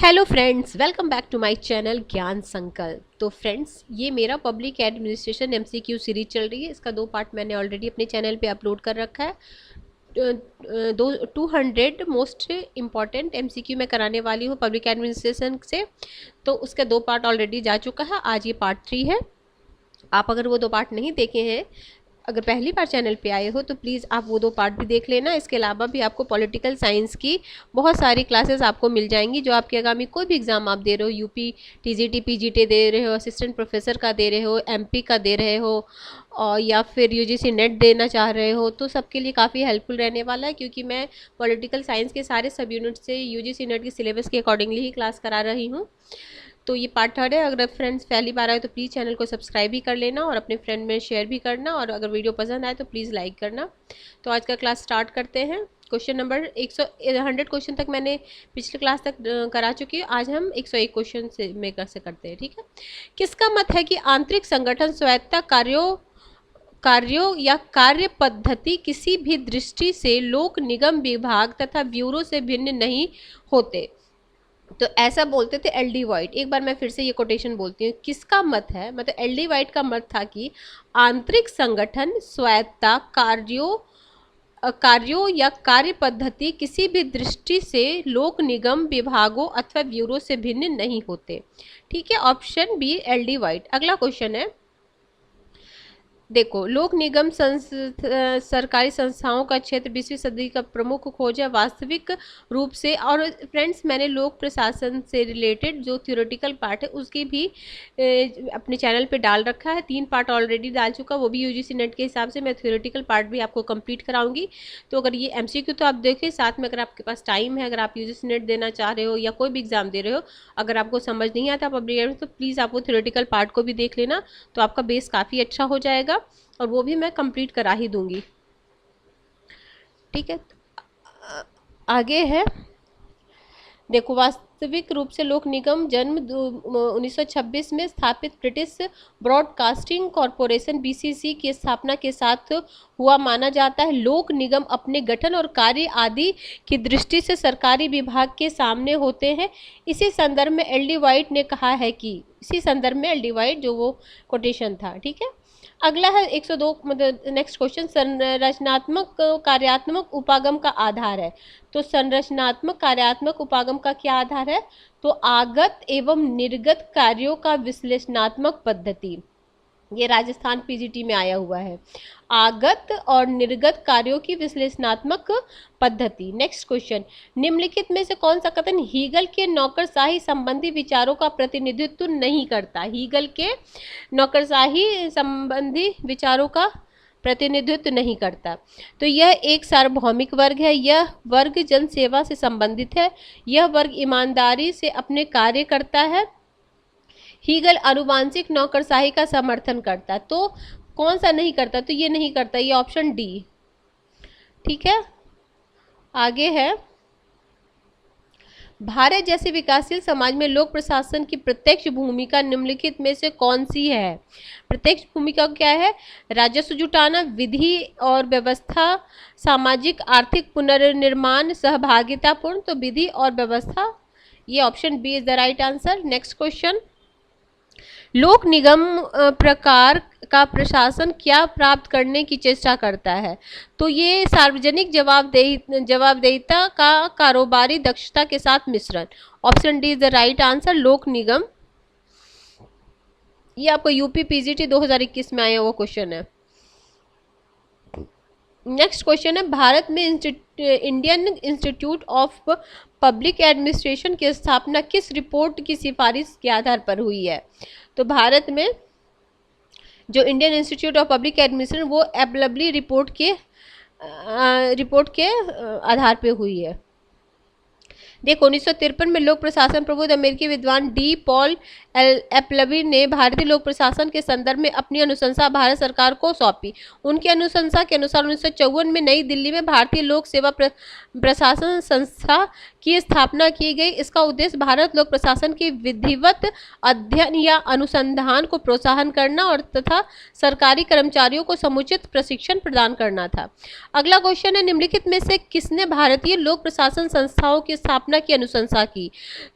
Hello friends, welcome back to my channel Gyan Sankalp. तो friends, ये मेरा पब्लिक एडमिनिस्ट्रेशन एमसीक्यू सीरीज चल रही है। इसका 2 पार्ट मैंने ऑलरेडी अपने चैनल पे अपलोड कर रखा है। 200 मोस्ट इम्पॉर्टेंट एमसीक्यू मैं कराने वाली हूँ पब्लिक एडमिनिस्ट्रेशन से। तो उसका 2 पार्ट ऑलरेडी जा चुका है, आज ये पार्ट 3 है। आप अगर वो 2 पार्ट नहीं देखे हैं, अगर पहली बार चैनल पे आए हो तो प्लीज़ आप वो 2 पार्ट भी देख लेना। इसके अलावा भी आपको पॉलिटिकल साइंस की बहुत सारी क्लासेस आपको मिल जाएंगी, जो आपके आगामी कोई भी एग्ज़ाम आप दे रहे हो, यूपी टीजीटी पीजीटी दे रहे हो, असिस्टेंट प्रोफेसर का दे रहे हो, एमपी का दे रहे हो, और या फिर यूजीसी नेट देना चाह रहे हो, तो सबके लिए काफ़ी हेल्पफुल रहने वाला है। क्योंकि मैं पॉलिटिकल साइंस के सारे सब यूनिट से यूजीसी नेट के सिलेबस के अकॉर्डिंगली ही क्लास करा रही हूँ। तो ये पार्ट 3 है। अगर फ्रेंड्स पहली बार आए तो प्लीज़ चैनल को सब्सक्राइब भी कर लेना और अपने फ्रेंड में शेयर भी करना, और अगर वीडियो पसंद आए तो प्लीज़ लाइक करना। तो आज का क्लास स्टार्ट करते हैं। क्वेश्चन नंबर 100 क्वेश्चन तक मैंने पिछले क्लास तक करा चुकी हूँ। आज हम 101 क्वेश्चन से करते हैं, ठीक है। किसका मत है कि आंतरिक संगठन स्वायत्तता कार्यों या कार्य पद्धति किसी भी दृष्टि से लोक निगम विभाग तथा ब्यूरो से भिन्न नहीं होते? तो ऐसा बोलते थे एल डी वाइट। एक बार मैं फिर से ये कोटेशन बोलती हूँ। किसका मत है, मतलब एल डी वाइट का मत था कि आंतरिक संगठन स्वायत्तता कार्यों या कार्य पद्धति किसी भी दृष्टि से लोक निगम विभागों अथवा ब्यूरो से भिन्न नहीं होते, ठीक है। Option B L D White. अगला क्वेश्चन है, देखो, लोक निगम सरकारी संस्थाओं का क्षेत्र 20वीं सदी का प्रमुख खोज है वास्तविक रूप से। और फ्रेंड्स, मैंने लोक प्रशासन से रिलेटेड जो थ्योरेटिकल पार्ट है उसकी भी अपने चैनल पे डाल रखा है। 3 पार्ट ऑलरेडी डाल चुका, वो भी यूजीसी नेट के हिसाब से। मैं थ्योरेटिकल पार्ट भी आपको कंप्लीट कराऊंगी। तो अगर ये एमसीक्यू तो आप देखें, साथ में अगर आपके पास टाइम है, अगर आप यूजीसी नेट देना चाह रहे हो या कोई भी एग्जाम दे रहे हो, अगर आपको समझ नहीं आता पब्लिक, तो प्लीज़ आप वो थ्योरेटिकल पार्ट को भी देख लेना। तो आपका बेस काफ़ी अच्छा हो जाएगा, और वो भी मैं कंप्लीट करा ही दूंगी, ठीक है। आगे है, देखो, वास्तविक रूप से लोक निगम जन्म 1926 में स्थापित ब्रिटिश ब्रॉडकास्टिंग कॉरपोरेशन बीसीसी की स्थापना के साथ हुआ माना जाता है। लोक निगम अपने गठन और कार्य आदि की दृष्टि से सरकारी विभाग के सामने होते हैं। इसी संदर्भ में एल डी वाइट ने कहा है कि, इसी संदर्भ में एल डी वाइट जो वो कोटेशन था, ठीक है। अगला है 102, मतलब नेक्स्ट क्वेश्चन, संरचनात्मक कार्यात्मक उपागम का आधार है। तो संरचनात्मक कार्यात्मक उपागम का क्या आधार है? तो आगत एवं निर्गत कार्यों का विश्लेषणात्मक पद्धति। ये राजस्थान पीजीटी में आया हुआ है, आगत और निर्गत कार्यों की विश्लेषणात्मक पद्धति। नेक्स्ट क्वेश्चन, निम्नलिखित में से कौन सा कथन हीगल के नौकरशाही संबंधी विचारों का प्रतिनिधित्व नहीं करता? हीगल के नौकरशाही संबंधी विचारों का प्रतिनिधित्व नहीं करता। तो यह एक सार्वभौमिक वर्ग है, यह वर्ग जनसेवा से संबंधित है, यह वर्ग ईमानदारी से अपने कार्य करता है। हीगल आनुवांशिक नौकरशाही का समर्थन करता है। तो कौन सा नहीं करता? तो ये नहीं करता, ये ऑप्शन डी, ठीक है। आगे है, भारत जैसे विकासशील समाज में लोक प्रशासन की प्रत्यक्ष भूमिका निम्नलिखित में से कौन सी है? प्रत्यक्ष भूमिका क्या है? राजस्व जुटाना, विधि और व्यवस्था, सामाजिक आर्थिक पुनर्निर्माण, सहभागितापूर्ण। तो विधि और व्यवस्था, ये option B is the right answer. Next question, लोक निगम प्रकार का प्रशासन क्या प्राप्त करने की चेष्टा करता है? तो ये सार्वजनिक जवाबदेहिता का कारोबारी दक्षता के साथ मिश्रण। Option D is the right answer, लोक निगम। ये आपको यूपी पीजीटी 2021 में आया हुआ क्वेश्चन है। नेक्स्ट क्वेश्चन है, भारत में Indian institute of public administration की स्थापना किस रिपोर्ट की सिफारिश के आधार पर हुई है? तो भारत में जो Indian institute of public administration, वो एबलबली रिपोर्ट के आधार पे हुई है। देखो, 1953 में लोक प्रशासन प्रबुद्ध अमेरिकी विद्वान डी पॉल एपलबी ने भारतीय लोक प्रशासन के संदर्भ में अपनी अनुशंसा भारत सरकार को सौंपी। उनकी अनुशंसा के अनुसार 1954 में नई दिल्ली में भारतीय लोक सेवा प्रशासन संस्था की स्थापना की गई। इसका उद्देश्य भारत लोक प्रशासन की विधिवत अध्ययन या अनुसंधान को प्रोत्साहन करना और तथा सरकारी कर्मचारियों को समुचित प्रशिक्षण प्रदान करना था। अगला क्वेश्चन है, निम्नलिखित में से किसने भारतीय लोक प्रशासन संस्थाओं की स्थापना की अनुशंसा की?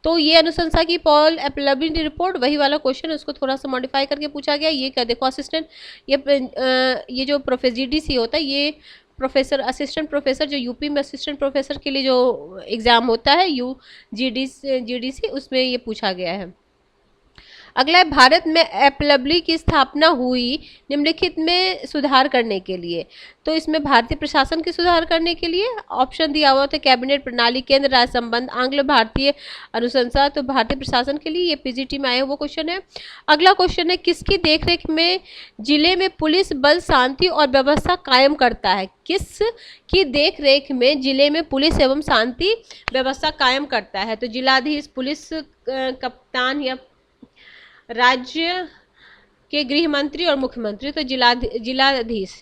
तो ये अनुशंसा की पॉल एपलबी की रिपोर्ट, वही वाला क्वेश्चन है, उसको थोड़ा सा मॉडिफाई करके पूछा गया। ये क्या देखो, असिस्टेंट, ये जो प्रोफेसर जीडीसी होता है, ये प्रोफेसर असिस्टेंट प्रोफेसर जो यूपी में असिस्टेंट प्रोफेसर के लिए जो एग्जाम होता है जीडीसी, उसमें ये पूछा गया है। अगला है, भारत में एपलबी की स्थापना हुई निम्नलिखित में सुधार करने के लिए। तो इसमें भारतीय प्रशासन के सुधार करने के लिए ऑप्शन दिया हुआ था, कैबिनेट प्रणाली, केंद्र राज्य संबंध, आंग्ल भारतीय अनुशंसा। तो भारतीय प्रशासन के लिए ये पीजीटी में आया हुआ क्वेश्चन है। अगला क्वेश्चन है, किसकी देखरेख में जिले में पुलिस बल शांति और व्यवस्था कायम करता है? किस की देखरेख में जिले में पुलिस एवं शांति व्यवस्था कायम करता है? तो जिलाधीश, पुलिस कप्तान या राज्य के गृह मंत्री और मुख्यमंत्री। तो जिलाधीश,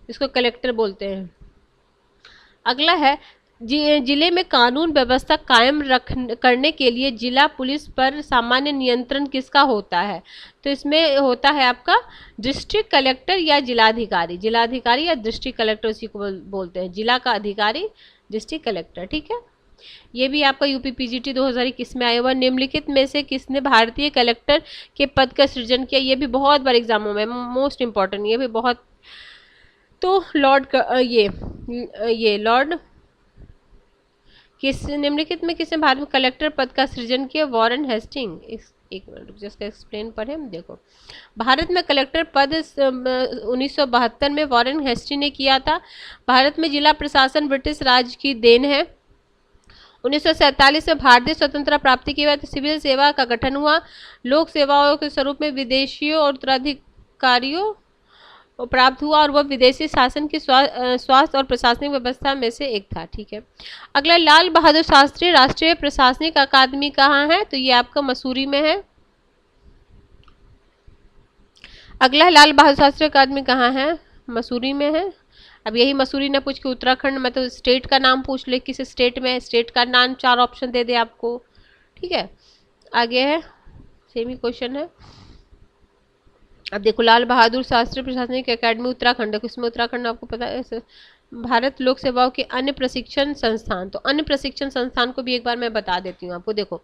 इसको कलेक्टर बोलते हैं। अगला है, जिले में कानून व्यवस्था कायम करने के लिए जिला पुलिस पर सामान्य नियंत्रण किसका होता है? तो इसमें होता है आपका डिस्ट्रिक्ट कलेक्टर या जिलाधिकारी। जिलाधिकारी या डिस्ट्रिक्ट कलेक्टर उसी को बोलते हैं। जिला का अधिकारी डिस्ट्रिक्ट कलेक्टर, ठीक है। ये भी आपका यूपी पीजीटी 2021 में आया हुआ। निम्नलिखित में से किसने भारतीय कलेक्टर के पद का सृजन किया? ये भी बहुत बार एग्जामों में मोस्ट इंपॉर्टेंट, ये भी बहुत। तो लॉर्ड लॉर्ड किस निम्नलिखित में किसने भारत में कलेक्टर पद का सृजन किया? Warren Hasting. एक मिनट जस्ट एक्सप्लेन पर हम देखो, भारत में कलेक्टर पद 1972 में वॉरेन हेस्टिंग ने किया था। भारत में जिला प्रशासन ब्रिटिश राज की देन है। 1947 में भारतीय स्वतंत्रता प्राप्ति के बाद सिविल सेवा का गठन हुआ। लोक सेवाओं के स्वरूप में विदेशियों और उत्तराधिकारियों प्राप्त हुआ और वह विदेशी शासन की स्वास्थ्य और प्रशासनिक व्यवस्था में से एक था, ठीक है। अगला, लाल बहादुर शास्त्री राष्ट्रीय प्रशासनिक अकादमी कहाँ है? तो ये आपका मसूरी में है। अगला, लाल बहादुर शास्त्री अकादमी कहाँ है? मसूरी में है। अब यही मसूरी ना पूछ के उत्तराखंड में तो स्टेट का नाम पूछ ले, किस स्टेट में है, स्टेट का नाम 4 ऑप्शन दे दे आपको, ठीक है। आगे है, सेम ही क्वेश्चन है। अब देखो, लाल बहादुर शास्त्री प्रशासनिक अकादमी उत्तराखंड है, इसमें उत्तराखंड आपको पता है। भारत लोक सेवाओं के अन्य प्रशिक्षण संस्थान, तो अन्य प्रशिक्षण संस्थान को भी एक बार मैं बता देती हूँ आपको। देखो,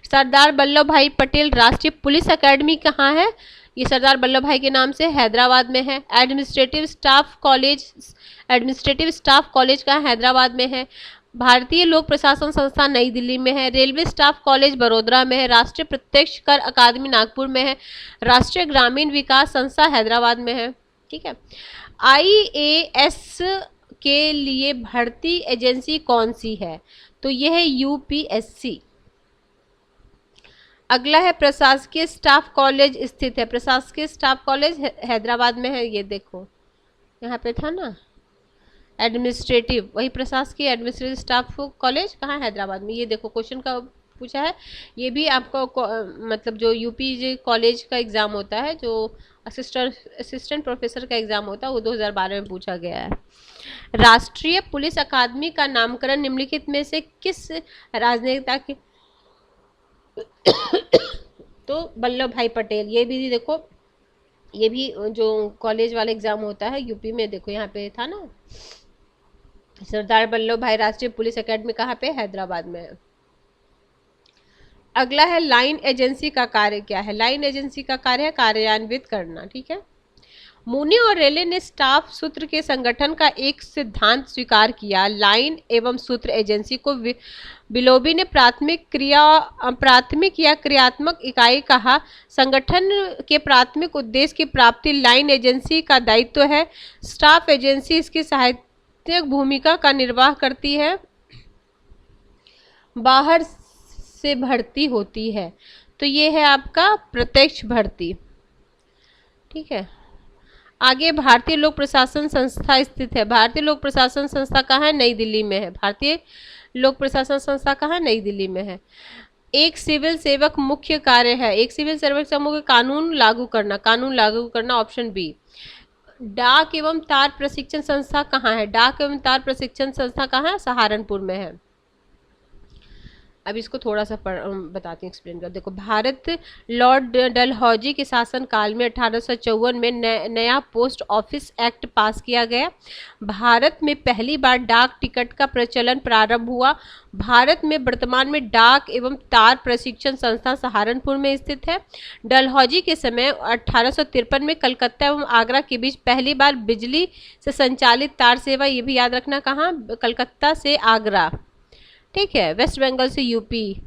सरदार वल्लभ भाई पटेल राष्ट्रीय पुलिस अकादमी कहाँ है? ये सरदार वल्लभ भाई के नाम से हैदराबाद में है। एडमिनिस्ट्रेटिव स्टाफ कॉलेज कहाँ? हैदराबाद में है। भारतीय लोक प्रशासन संस्थान नई दिल्ली में है। रेलवे स्टाफ कॉलेज बड़ोदरा में है। राष्ट्रीय प्रत्यक्ष कर अकादमी नागपुर में है। राष्ट्रीय ग्रामीण विकास संस्था हैदराबाद में है, ठीक है। IAS के लिए भर्ती एजेंसी कौन सी है? तो यह है UPSC। अगला है, प्रशासकीय स्टाफ कॉलेज स्थित है। प्रशासकीय स्टाफ कॉलेज हैदराबाद में है। ये देखो यहाँ पे था ना एडमिनिस्ट्रेटिव, वही प्रशासकीय एडमिनिस्ट्रेटिव स्टाफ कॉलेज कहाँ? हैदराबाद में। ये देखो क्वेश्चन का पूछा है। ये भी आपको मतलब जो यूपी कॉलेज का एग्जाम होता है, जो असिस्टेंट प्रोफेसर का एग्जाम होता है, वो 2012 में पूछा गया है। राष्ट्रीय पुलिस अकादमी का नामकरण निम्नलिखित में से किस राजनेता के? तो वल्लभ भाई पटेल। ये भी देखो, ये भी जो कॉलेज वाला एग्जाम होता है यूपी में, देखो यहाँ पे था ना, सरदार वल्लभ भाई राष्ट्रीय पुलिस अकादमी कहाँ पे? हैदराबाद में है। अगला है, लाइन एजेंसी का कार्य क्या है? लाइन एजेंसी का कार्य है कार्यान्वित करना, ठीक है। मूनी और रेले ने स्टाफ सूत्र के संगठन का एक सिद्धांत स्वीकार किया। लाइन एवं सूत्र एजेंसी को बिलोबी ने प्राथमिक या क्रियात्मक इकाई कहा। संगठन के प्राथमिक उद्देश्य की प्राप्ति लाइन एजेंसी का दायित्व है। स्टाफ एजेंसी इसकी सहायक भूमिका का निर्वाह करती है। बाहर से भर्ती होती है, तो ये है आपका प्रत्यक्ष भर्ती, ठीक है। आगे, भारतीय लोक प्रशासन संस्था स्थित है। भारतीय लोक प्रशासन संस्था कहाँ है? नई दिल्ली में है। भारतीय लोक प्रशासन संस्था कहाँ? नई दिल्ली में है। एक सिविल सेवक मुख्य कार्य है, एक सिविल सेवक का मुख्य कानून लागू करना, कानून लागू करना, ऑप्शन बी। डाक एवं तार प्रशिक्षण संस्था कहाँ है? डाक एवं तार प्रशिक्षण संस्था कहाँ है? सहारनपुर में है। अब इसको थोड़ा सा बताती हूँ, एक्सप्लेन कर। देखो, भारत लॉर्ड डलहौजी के शासन काल में 1854 में नया पोस्ट ऑफिस एक्ट पास किया गया। भारत में पहली बार डाक टिकट का प्रचलन प्रारंभ हुआ। भारत में वर्तमान में डाक एवं तार प्रशिक्षण संस्थान सहारनपुर में स्थित है। डलहौजी के समय 1853 में कलकत्ता एवं आगरा के बीच पहली बार बिजली से संचालित तार सेवा, ये भी याद रखना, कहाँ? कलकत्ता से आगरा, ठीक है, वेस्ट बंगाल से यूपी,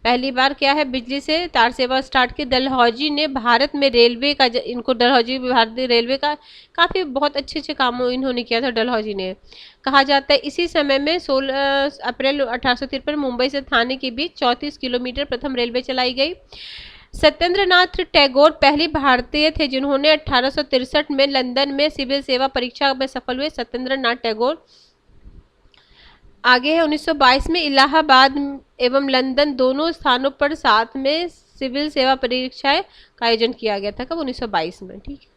पहली बार क्या है, बिजली से तार सेवा स्टार्ट की। डलहौजी ने भारत में रेलवे का, इनको डलहौजी भारतीय रेलवे का काफ़ी बहुत अच्छे काम इन्होंने किया था, डलहौजी ने, कहा जाता है। इसी समय में 16 अप्रैल 1853 मुंबई से थाने के बीच 34 किलोमीटर प्रथम रेलवे चलाई गई। सत्येंद्रनाथ टैगोर पहले भारतीय थे जिन्होंने 1863 में लंदन में सिविल सेवा परीक्षा में सफल हुए। सत्येंद्रनाथ टैगोर। आगे है 1922 में इलाहाबाद एवं लंदन दोनों स्थानों पर साथ में सिविल सेवा परीक्षाएं का आयोजन किया गया था। कब? 1922 में, ठीक है।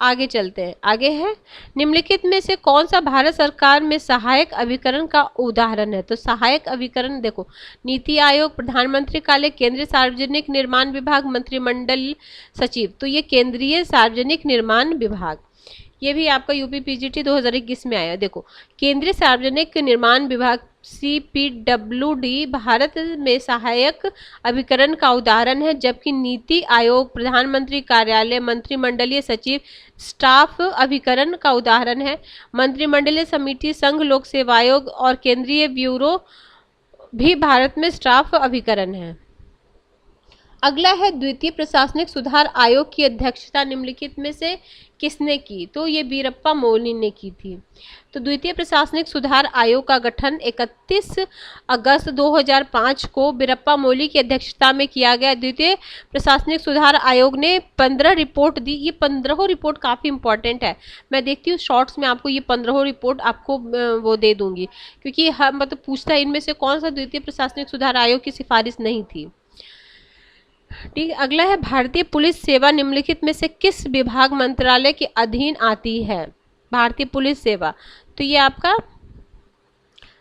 आगे चलते हैं। आगे है, निम्नलिखित में से कौन सा भारत सरकार में सहायक अभिकरण का उदाहरण है? तो सहायक अभिकरण देखो, नीति आयोग, प्रधानमंत्री कार्यालय, केंद्रीय सार्वजनिक निर्माण विभाग, मंत्रिमंडल सचिव। तो ये केंद्रीय सार्वजनिक निर्माण विभाग, ये भी आपका यूपी पीजीटी 2021 में आया। देखो, केंद्रीय सार्वजनिक निर्माण विभाग CPWD भारत में सहायक अभिकरण का उदाहरण है, जबकि नीति आयोग, प्रधानमंत्री कार्यालय, मंत्रिमंडलीय सचिव स्टाफ अभिकरण का उदाहरण है। मंत्रिमंडलीय समिति, संघ लोक सेवा आयोग और केंद्रीय ब्यूरो भी भारत में स्टाफ अभिकरण है। अगला है, द्वितीय प्रशासनिक सुधार आयोग की अध्यक्षता निम्नलिखित में से किसने की? तो ये वीरप्पा मोइली ने की थी। तो द्वितीय प्रशासनिक सुधार आयोग का गठन 31 अगस्त 2005 को वीरप्पा मोइली की अध्यक्षता में किया गया। द्वितीय प्रशासनिक सुधार आयोग ने 15 रिपोर्ट दी। ये 15 रिपोर्ट काफ़ी इंपॉर्टेंट है। मैं देखती हूँ शॉर्ट्स में आपको ये 15 रिपोर्ट आपको वो दे दूंगी, क्योंकि हम मतलब पूछता है इनमें से कौन सा द्वितीय प्रशासनिक सुधार आयोग की सिफारिश नहीं थी, ठीक है। अगला है, भारतीय पुलिस सेवा निम्नलिखित में से किस विभाग मंत्रालय के अधीन आती है? भारतीय पुलिस सेवा, तो ये आपका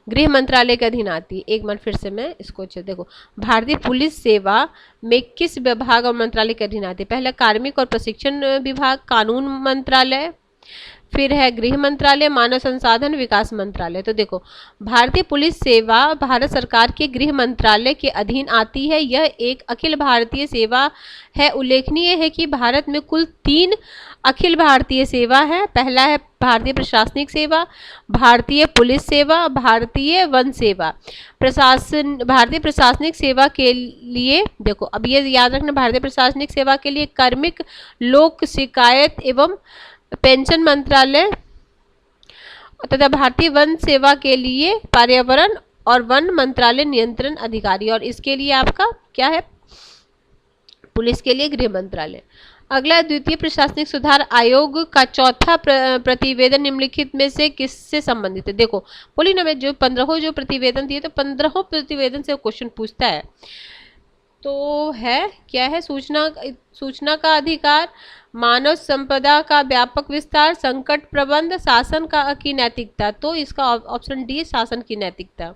गृह मंत्रालय के अधीन आती है। एक मिनट, फिर से मैं इसको देखो, भारतीय पुलिस सेवा में किस विभाग और मंत्रालय के अधीन आती है? पहला कार्मिक और प्रशिक्षण विभाग, कानून मंत्रालय, फिर है गृह मंत्रालय, मानव संसाधन विकास मंत्रालय। तो देखो, भारतीय पुलिस सेवा भारत सरकार के गृह मंत्रालय के अधीन आती है। यह एक अखिल भारतीय सेवा है। उल्लेखनीय है कि भारत में कुल 3 अखिल भारतीय सेवा है। पहला है भारतीय प्रशासनिक सेवा, भारतीय पुलिस सेवा, भारतीय वन सेवा। भारतीय प्रशासनिक सेवा के लिए देखो, अब ये याद रखना, भारतीय प्रशासनिक सेवा के लिए कार्मिक, लोक शिकायत एवं पेंशन मंत्रालय तथा भारतीय वन सेवा के लिए पर्यावरण और वन मंत्रालय नियंत्रण अधिकारी, और इसके लिए आपका क्या है? पुलिस के लिए गृह मंत्रालय। अगला, द्वितीय प्रशासनिक सुधार आयोग का चौथा प्रतिवेदन निम्नलिखित में से किससे संबंधित है? देखो, बोली ना मैं, जो 15 जो प्रतिवेदन दिए, तो 15 प्रतिवेदन से क्वेश्चन पूछता है। तो है क्या है? सूचना का अधिकार, मानव संपदा का व्यापक विस्तार, संकट प्रबंध, शासन की नैतिकता। तो इसका ऑप्शन डी, शासन की नैतिकता।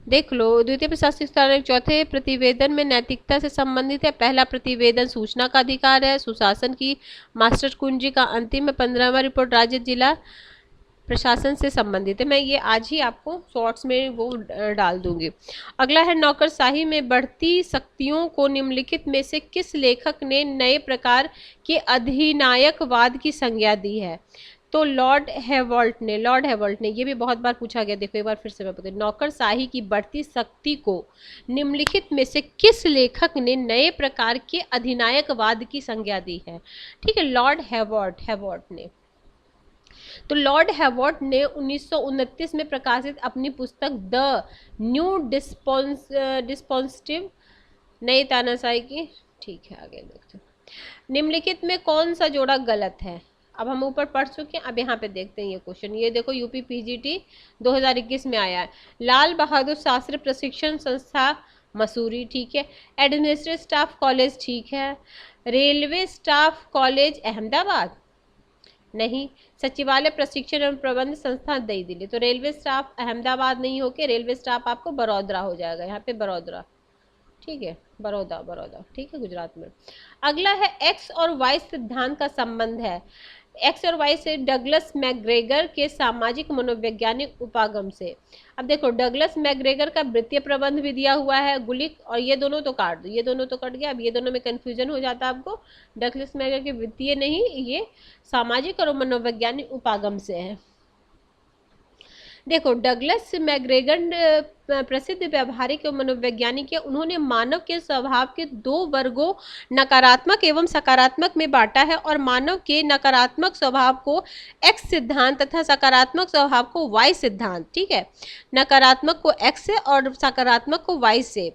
देख लो, द्वितीय प्रशासनिक सुधार चौथे प्रतिवेदन में नैतिकता से संबंधित है। पहला प्रतिवेदन सूचना का अधिकार है, सुशासन की मास्टर कुंजी का अंतिम 15वां रिपोर्ट राज्य जिला प्रशासन से संबंधित है। मैं ये आज ही आपको शॉर्ट्स में वो डाल दूंगी। अगला है, नौकरशाही में बढ़ती शक्तियों को निम्नलिखित में से किस लेखक ने नए प्रकार के अधिनायकवाद की संज्ञा दी है? तो लॉर्ड हेवॉल्ट ने, ये भी बहुत बार पूछा गया। देखो एक बार फिर से मैं बता, नौकरशाही की बढ़ती शक्ति को निम्नलिखित में से किस लेखक ने नए प्रकार के अधिनायकवाद की संज्ञा दी है? ठीक है, लॉर्ड हेवॉल्ट ने। तो लॉर्ड हेवॉल्ट ने 1929 में प्रकाशित अपनी पुस्तक द न्यू डिस्पोंसिटिव, नई तानाशाही की, ठीक है, आगे देखते हैं। निम्नलिखित में कौन सा जोड़ा गलत है? अब हम ऊपर पढ़ चुके हैं, अब यहाँ पे देखते हैं ये क्वेश्चन। ये देखो यूपी पीजीटी 2021 में आया है। लाल बहादुर शास्त्री प्रशिक्षण संस्था मसूरी, ठीक है। एडमिनिस्ट्रेटिव स्टाफ कॉलेज, ठीक है। रेलवे स्टाफ कॉलेज अहमदाबाद, नहीं। सचिवालय प्रशिक्षण एवं प्रबंध संस्था नई दिल्ली, तो रेलवे स्टाफ अहमदाबाद नहीं होके रेलवे स्टाफ आपको बड़ौदा हो जाएगा, यहाँ पे बड़ौदा, ठीक है, बड़ौदा, ठीक है, गुजरात में। अगला है एक्स और वाई सिद्धांत का संबंध है। एक्स और वाई से डगलस मैकग्रेगर के सामाजिक मनोवैज्ञानिक उपागम से। अब देखो डगलस मैकग्रेगर का वृत्तीय प्रबंध भी दिया हुआ है, गुलिक, और ये दोनों तो काट दो, ये दोनों तो कट गया। अब ये दोनों में कंफ्यूजन हो जाता है आपको। डगलस मैकग्रेगर के वृत्तीय नहीं, ये सामाजिक और मनोवैज्ञानिक उपागम से है। देखो डगलस मैकग्रेगर प्रसिद्ध व्यावहारिक एवं मनोवैज्ञानिक है। उन्होंने मानव के स्वभाव के दो वर्गों नकारात्मक एवं सकारात्मक में बांटा है, और मानव के नकारात्मक स्वभाव को एक्स सिद्धांत तथा सकारात्मक स्वभाव को वाई सिद्धांत, ठीक है। नकारात्मक को एक्स से और सकारात्मक को वाई से।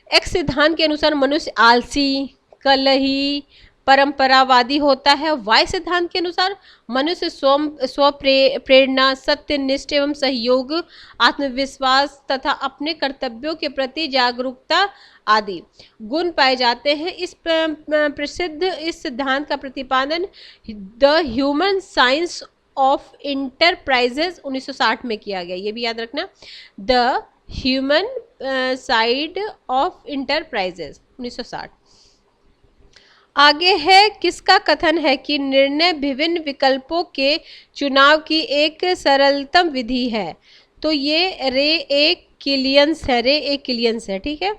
एक्स सिद्धांत के अनुसार मनुष्य आलसी, कलही, परंपरावादी होता है। वाई सिद्धांत के अनुसार मनुष्य स्व प्रेरणा, सत्यनिष्ठ एवं सहयोग, आत्मविश्वास तथा अपने कर्तव्यों के प्रति जागरूकता आदि गुण पाए जाते हैं। इस प्रसिद्ध इस सिद्धांत का प्रतिपादन the human science of enterprises 1960 में किया गया, ये भी याद रखना। The human side of enterprises 1960। आगे है किसका कथन है कि निर्णय विभिन्न विकल्पों के चुनाव की एक सरलतम विधि है, तो ये रे ए किलियंस है, ठीक है।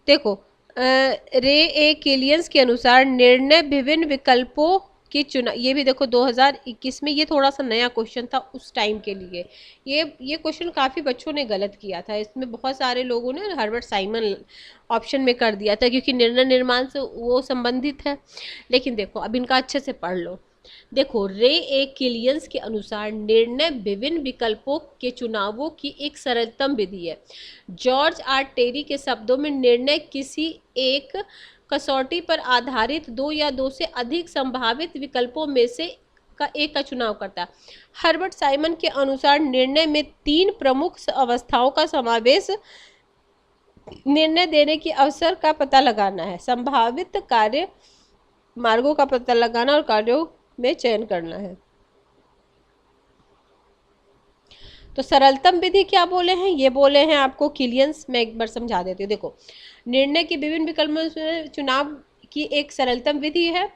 देखो रे ए किलियंस के अनुसार निर्णय विभिन्न विकल्पों के चुनाव, ये भी देखो 2021 में, ये थोड़ा सा नया क्वेश्चन था उस टाइम के लिए। ये क्वेश्चन काफ़ी बच्चों ने गलत किया था, इसमें बहुत सारे लोगों ने हर्बर्ट साइमन ऑप्शन में कर दिया था, क्योंकि निर्णय निर्माण से वो संबंधित है। लेकिन देखो अब इनका अच्छे से पढ़ लो। देखो रे ए किलियंस के अनुसार निर्णय विभिन्न विकल्पों के चुनावों की एक सरलतम विधि है। जॉर्ज आर टेरी के शब्दों में निर्णय किसी एक कसौटी पर आधारित दो या दो से अधिक संभावित विकल्पों में से एक का चुनाव करता है। हर्बर्ट साइमन के अनुसार निर्णय में तीन प्रमुख अवस्थाओं का समावेश निर्णय देने के अवसर का पता लगाना है, संभावित कार्य मार्गों का पता लगाना और कार्यों में चयन करना है। तो सरलतम विधि क्या बोले हैं, ये बोले हैं आपको किलियंस। मैं एक बार समझा देती हूँ। देखो निर्णय के विभिन्न विकल्पों में चुनाव की एक सरलतम विधि है,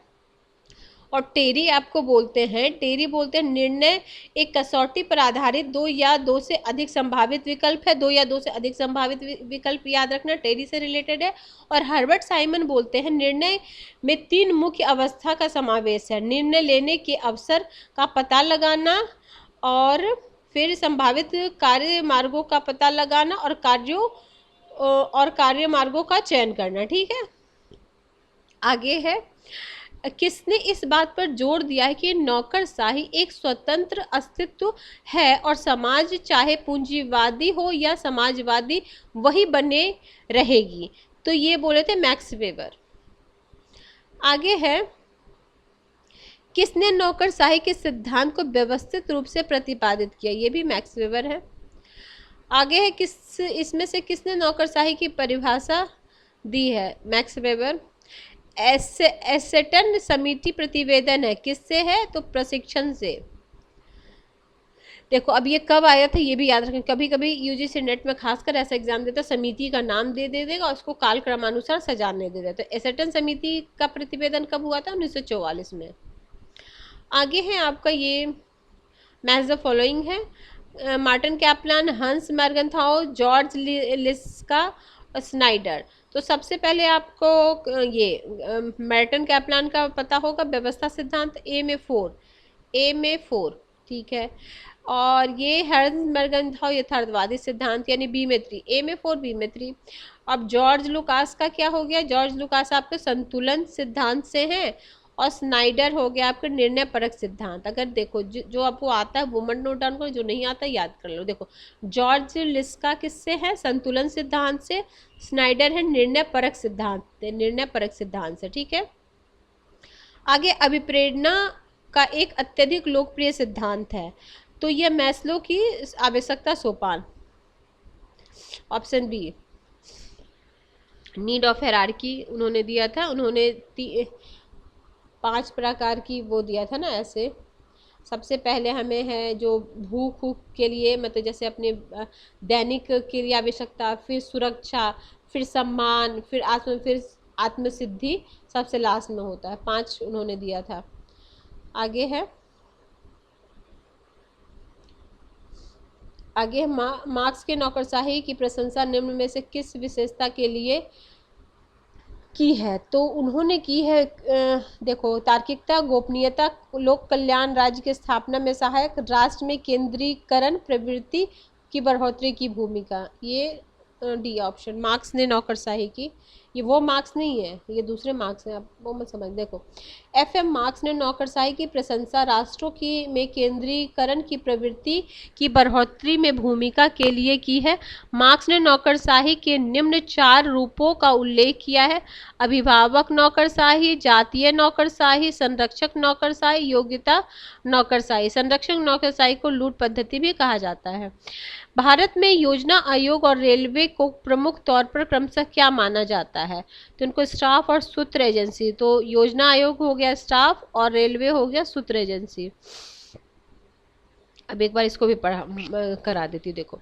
और टेरी आपको बोलते हैं, निर्णय एक कसौटी पर आधारित दो या दो से अधिक संभावित विकल्प है। दो या दो से अधिक संभावित विकल्प याद रखना टेरी से रिलेटेड है। और हर्बर्ट साइमन बोलते हैं निर्णय में तीन मुख्य अवस्था का समावेश है, निर्णय लेने के अवसर का पता लगाना, और फिर संभावित कार्य मार्गों का पता लगाना, और कार्य मार्गों का चयन करना, ठीक है। आगे है किसने इस बात पर जोर दिया है कि नौकरशाही एक स्वतंत्र अस्तित्व है और समाज चाहे पूंजीवादी हो या समाजवादी वही बने रहेगी, तो ये बोले थे मैक्स वेबर। आगे है किसने नौकरशाही के सिद्धांत को व्यवस्थित रूप से प्रतिपादित किया, ये भी मैक्स वेबर है। आगे है इसमें से किसने नौकरशाही की परिभाषा दी है, मैक्स वेबर। एसेटन समिति प्रतिवेदन है, किससे है, तो प्रशिक्षण से। देखो अब ये कब आया था ये भी याद रखें, कभी कभी यूजीसी नेट में खासकर ऐसा एग्जाम देता है, समिति का नाम दे देगा और उसको काल क्रमानुसार सजाने दे देता है। एसेटन समिति का प्रतिवेदन कब हुआ था, 1944 में। आगे है आपका ये मैच द फॉलोइंग है, मार्टिन कैप्लान, हंस मर्गनथाउ, जॉर्ज लिस्का, स्नाइडर। तो सबसे पहले आपको ये मार्टिन कैप्लान का पता होगा, व्यवस्था सिद्धांत, ए में 4, ठीक है। और ये हंस मर्गनथाउ यथार्थवादी सिद्धांत यानी बी में 3, ए में 4 बी में 3। अब जॉर्ज लुकास का क्या हो गया, जॉर्ज लुकास आपके संतुलन सिद्धांत से हैं, और स्नाइडर हो गया आपका निर्णय परक सिद्धांत। अगर देखो जो आपको आता है वो मत नोट डाउन करो, जो नहीं आता याद कर लो। देखो जॉर्ज लिस्का किससे है, संतुलन सिद्धांत से, स्नाइडर है निर्णय परक सिद्धांत से, ठीक है। आगे अभिप्रेरणा का एक अत्यधिक लोकप्रिय सिद्धांत है? तो यह मैस्लो की आवश्यकता सोपान। Option B, need of hierarchy उन्होंने दिया था। उन्होंने 5 प्रकार की वो दिया था ना ऐसे। सबसे पहले हमें है जो भूख के लिए, मतलब जैसे अपने दैनिक के लिए आवश्यकता, फिर सुरक्षा, फिर सम्मान, फिर आत्मसिद्धि सबसे लास्ट में होता है। 5 उन्होंने दिया था। आगे है मार्क्स के नौकरशाही की प्रशंसा निम्न में से किस विशेषता के लिए की है? तो उन्होंने की है देखो, तार्किकता, गोपनीयता, लोक कल्याण, राज्य की स्थापना में सहायक, राष्ट्र में केंद्रीकरण प्रवृत्ति की बढ़ोतरी की भूमिका। ये डी ऑप्शन, मार्क्स ने नौकरशाही की। ये वो मार्क्स नहीं है, ये दूसरे मार्क्स हैं, आप वो मत समझ। देखो, एफएम मार्क्स ने नौकरशाही की प्रशंसा राष्ट्रों की में केंद्रीकरण की प्रवृत्ति की बढ़ोतरी में भूमिका के लिए की है। मार्क्स ने नौकरशाही के निम्न 4 रूपों का उल्लेख किया है: अभिभावक नौकरशाही, जातीय नौकरशाही, संरक्षक नौकरशाही, योग्यता नौकरशाही। संरक्षक नौकरशाही को लूट पद्धति भी कहा जाता है। भारत में योजना आयोग और रेलवे को प्रमुख तौर पर क्रमशः क्या माना जाता है? तो इनको स्टाफ और सूत्र एजेंसी। तो योजना आयोग हो गया स्टाफ और रेलवे हो गया सूत्र एजेंसी। अब एक बार इसको भी करा देती हूँ। देखो,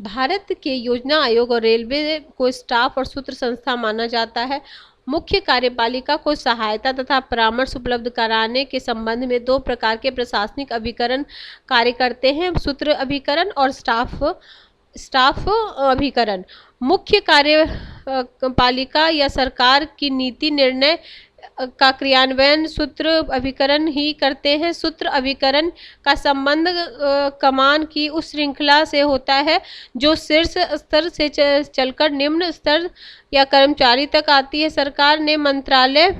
भारत के योजना आयोग और रेलवे को स्टाफ और सूत्र संस्था माना जाता है। मुख्य कार्यपालिका को सहायता तथा परामर्श उपलब्ध कराने के संबंध में 2 प्रकार के प्रशासनिक अभिकरण कार्य करते हैं: सूत्र अभिकरण और स्टाफ अभिकरण। मुख्य कार्यपालिका या सरकार की नीति निर्णय का क्रियान्वयन सूत्र अभिकरण ही करते हैं। सूत्र अभिकरण का संबंध कमान की उस श्रृंखला से होता है जो शीर्ष स्तर से चलकर निम्न स्तर या कर्मचारी तक आती है। सरकार ने मंत्रालय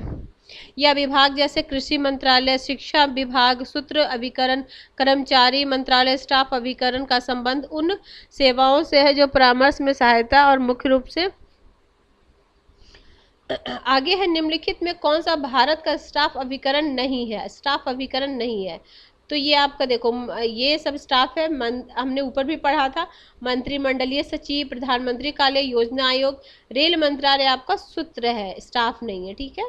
या विभाग जैसे कृषि मंत्रालय, शिक्षा विभाग, सूत्र अभिकरण, कर्मचारी मंत्रालय, स्टाफ अभिकरण का संबंध उन सेवाओं से है जो परामर्श में सहायता और मुख्य रूप से। आगे है, निम्नलिखित में कौन सा भारत का स्टाफ अभिकरण नहीं है? स्टाफ अभिकरण नहीं है तो ये आपका देखो, ये सब स्टाफ है। हमने ऊपर भी पढ़ा था, मंत्रिमंडलीय सचिव, प्रधानमंत्री कार्यालय, योजना आयोग, रेल मंत्रालय आपका सूत्र है, स्टाफ नहीं है। ठीक है।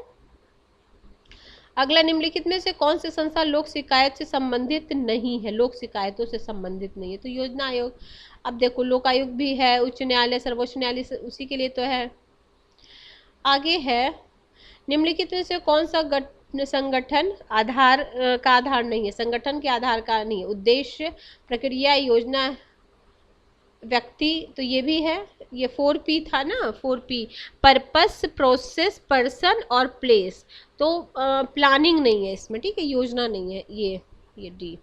अगला, निम्नलिखित में से कौन सी संस्था लोक शिकायत से संबंधित नहीं है? लोक शिकायतों से संबंधित नहीं है तो योजना आयोग। अब देखो, लोक आयोग भी है, उच्च न्यायालय, सर्वोच्च न्यायालय उसी के लिए तो है। आगे है, निम्नलिखित में से कौन सा संगठन आधार का आधार नहीं है? संगठन के आधार का नहीं है। उद्देश्य, प्रक्रिया, योजना, व्यक्ति, तो ये भी है। ये 4P था ना, 4P, पर्पस, प्रोसेस, पर्सन और प्लेस। तो प्लानिंग नहीं है इसमें। ठीक है, योजना नहीं है ये डी।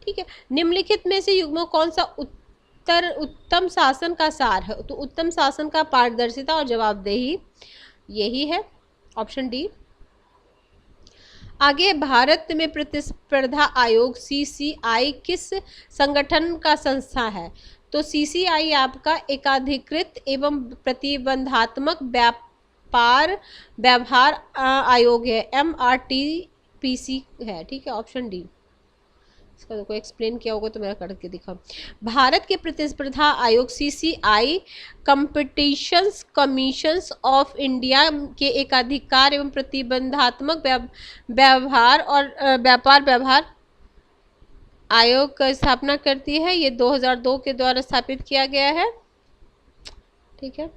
ठीक है। निम्नलिखित में से युग्म कौन सा उत्तम शासन का सार है? तो उत्तम शासन का पारदर्शिता और जवाबदेही, यही है, ऑप्शन डी। आगे, भारत में प्रतिस्पर्धा आयोग CCI किस संगठन का संस्था है? तो CCI आपका एकाधिकृत एवं प्रतिबंधात्मक व्यवहार आयोग है, MRTPC है। ठीक है, ऑप्शन डी। इसका देखो एक्सप्लेन किया होगा तो मेरा करके दिखा। भारत के प्रतिस्पर्धा आयोग CCI competitions commissions of India के एकाधिकार एवं प्रतिबंधात्मक व्यवहार और व्यापार व्यवहार आयोग का स्थापना करती है। ये 2002 के द्वारा स्थापित किया गया है। ठीक है,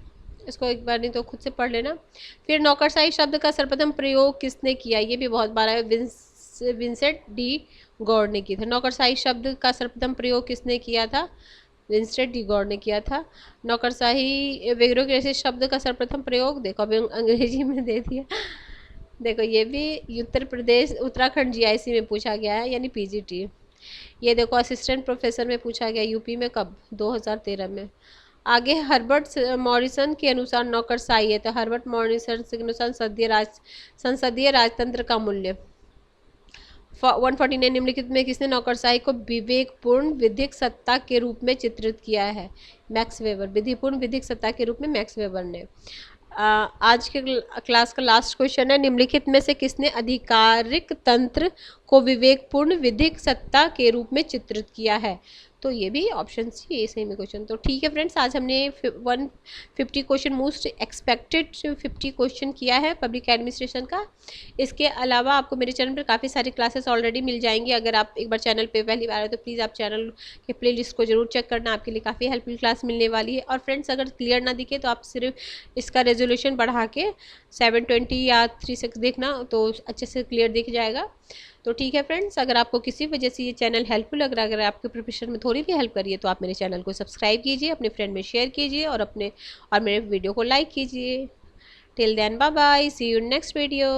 इसको एक बार नहीं तो खुद से पढ़ लेना। फिर, नौकरशाही शब्द का सर्वप्रथम प्रयोग किसने किया? ये भी बहुत बार है, विंसेंट डी गौड़ ने की था। नौकरशाही शब्द का सर्वप्रथम प्रयोग किसने किया था? विंसेंट डी गौड़ ने किया था। नौकरशाही ब्यूरोक्रेसी शब्द का सर्वप्रथम प्रयोग, देखो अभी अंग्रेजी में दे दिया। देखो, ये भी उत्तर प्रदेश उत्तराखंड GIC में पूछा गया है, यानी PGT। ये देखो, असिस्टेंट प्रोफेसर में पूछा गया यूपी में, कब? 2013 में। आगे, हर्बर्ट मॉरिसन के अनुसार नौकरशाही है, तो हर्बर्ट मॉरिसन के अनुसार संसदीय राजतंत्र का मूल्य। 149, निम्नलिखित में किसने नौकरशाही को विवेकपूर्ण विधिक सत्ता के रूप में चित्रित किया है? Max weber. विधिपूर्ण विधिक सत्ता के रूप में मैक्स वेबर ने। आज के क्लास का लास्ट क्वेश्चन है, निम्नलिखित में से किसने आधिकारिक तंत्र को विवेकपूर्ण विधिक सत्ता के रूप में चित्रित किया है? तो ये भी ऑप्शन सी ये सही में क्वेश्चन। तो ठीक है फ्रेंड्स, आज हमने 150 क्वेश्चन मोस्ट एक्सपेक्टेड 50 क्वेश्चन किया है पब्लिक एडमिनिस्ट्रेशन का। इसके अलावा आपको मेरे चैनल पर काफ़ी सारी क्लासेस ऑलरेडी मिल जाएंगी। अगर आप एक बार चैनल पे पहली बार आए तो प्लीज़ आप चैनल के प्ले लिस्ट को जरूर चेक करना, आपके लिए काफ़ी हेल्पफुल क्लास मिलने वाली है। और फ्रेंड्स, अगर क्लियर ना दिखे तो आप सिर्फ इसका रेजोल्यूशन बढ़ा के 720 या 36 देखना, तो अच्छे से क्लियर दिख जाएगा। तो ठीक है फ्रेंड्स, अगर आपको किसी वजह से ये चैनल हेल्पफुल लग रहा है, अगर आपके प्रिपरेशन में थोड़ी भी हेल्प करिए, तो आप मेरे चैनल को सब्सक्राइब कीजिए, अपने फ्रेंड में शेयर कीजिए और मेरे वीडियो को लाइक कीजिए। Till then bye bye, see you in next video.